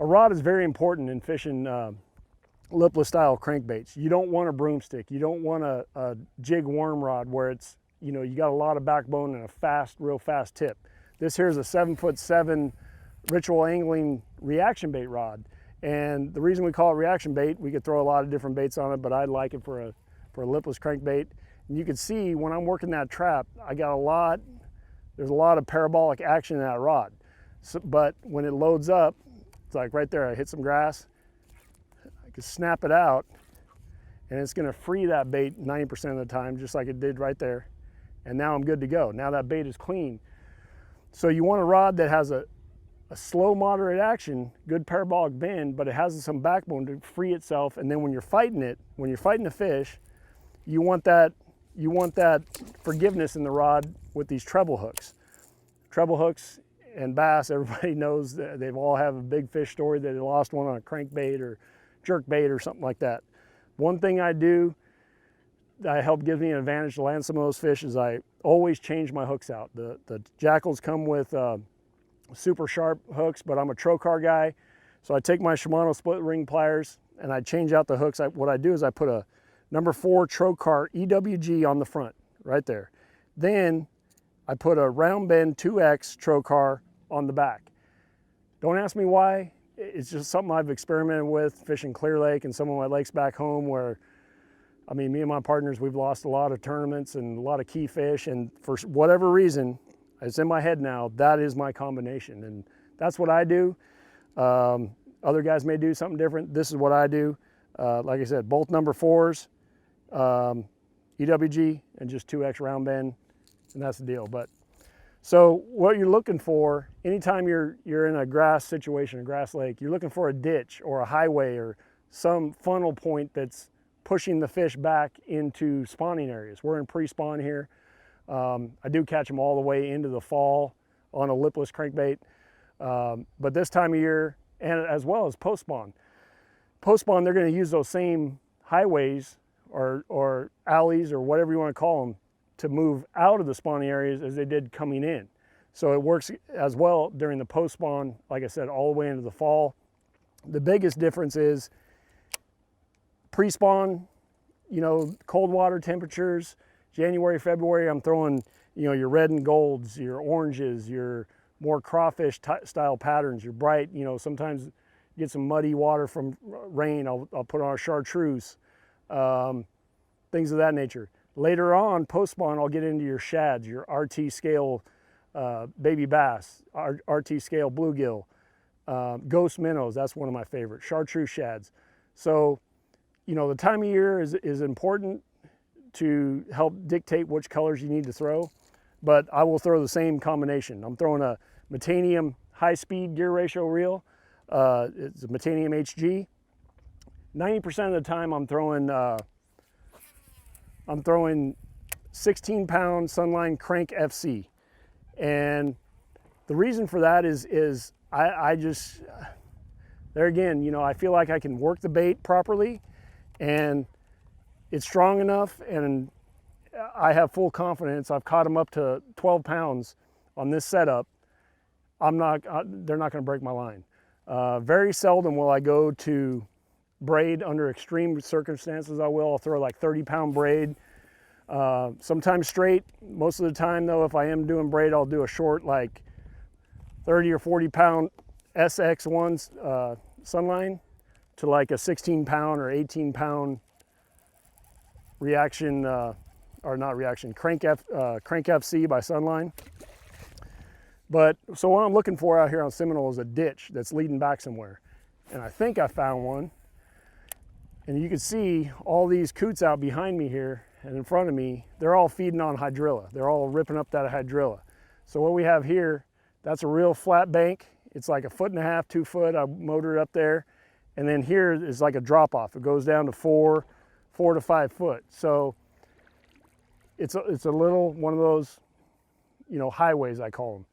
A rod is very important in fishing lipless style crankbaits. You don't want a broomstick. You don't want a jig worm rod where it's, you know, you got a lot of backbone and a fast, real fast tip. This here is a 7'7" ritual angling reaction bait rod. And the reason we call it reaction bait, we could throw a lot of different baits on it, but I like it for a lipless crankbait. And you can see when I'm working that trap, there's a lot of parabolic action in that rod. So, but when it loads up, it's like right there, I hit some grass, I can snap it out, and it's gonna free that bait 90% of the time, just like it did right there. And now I'm good to go. Now that bait is clean. So you want a rod that has a slow, moderate action, good parabolic bend, but it has some backbone to free itself. And then when you're fighting the fish, you want that forgiveness in the rod with these treble hooks. Treble hooks and bass, everybody knows that they've all have a big fish story that they lost one on a crankbait or jerk bait or something like that. One thing I do that gives me an advantage to land some of those fish is I always change my hooks out. The jackals come with super sharp hooks, but I'm a Trokar guy. So I take my Shimano split ring pliers and I change out the hooks. What I do is I put a number 4 Trokar EWG on the front, right there. Then I put a round bend 2X Trokar on the back. Don't ask me why. It's just something I've experimented with fishing Clear Lake and some of my lakes back home where, I mean, me and my partners, we've lost a lot of tournaments and a lot of key fish, and for whatever reason, it's in my head now, that is my combination, and that's what I do. Other guys may do something different. This is what I do. Like I said, both number 4s, EWG, and just 2X round bend, and that's the deal. But so what you're looking for, anytime you're in a grass situation, a grass lake, you're looking for a ditch or a highway or some funnel point that's pushing the fish back into spawning areas. We're in pre-spawn here. I do catch them all the way into the fall on a lipless crankbait. But this time of year, and as well as post-spawn. Post-spawn, they're gonna use those same highways or alleys or whatever you wanna call them to move out of the spawning areas as they did coming in. So it works as well during the post-spawn, like I said, all the way into the fall. The biggest difference is pre-spawn, you know, cold water temperatures, January, February, I'm throwing, you know, your red and golds, your oranges, your more crawfish style patterns, your bright, you know, sometimes get some muddy water from rain, I'll put on a chartreuse, things of that nature. Later on, post-spawn, I'll get into your shads, your RT scale baby bass, RT scale bluegill, ghost minnows, that's one of my favorites, chartreuse shads. So, you know, the time of year is important to help dictate which colors you need to throw, but I will throw the same combination. I'm throwing a Metanium high-speed gear ratio reel. It's a Metanium HG. 90% of the time I'm throwing 16-pound Sunline Crank FC. And the reason for that is I just, there again, you know, I feel like I can work the bait properly and it's strong enough, and I have full confidence. I've caught them up to 12 pounds on this setup. They're not gonna break my line. Very seldom will I go to braid under extreme circumstances. I'll throw like 30-pound braid. Sometimes straight. Most of the time though, if I am doing braid, I'll do a short like 30 or 40-pound SX1 Sunline to like a 16-pound or 18-pound reaction, or not reaction, Crank FC by Sunline. But so what I'm looking for out here on Seminole is a ditch that's leading back somewhere. And I think I found one. And you can see all these coots out behind me here and in front of me, they're all feeding on hydrilla. They're all ripping up that hydrilla. So what we have here, that's a real flat bank. It's like 1.5 feet, 2 foot. I motored up there. And then here is like a drop off. It goes down to 4 to 5 foot. So it's a little one of those, you know, highways I call them.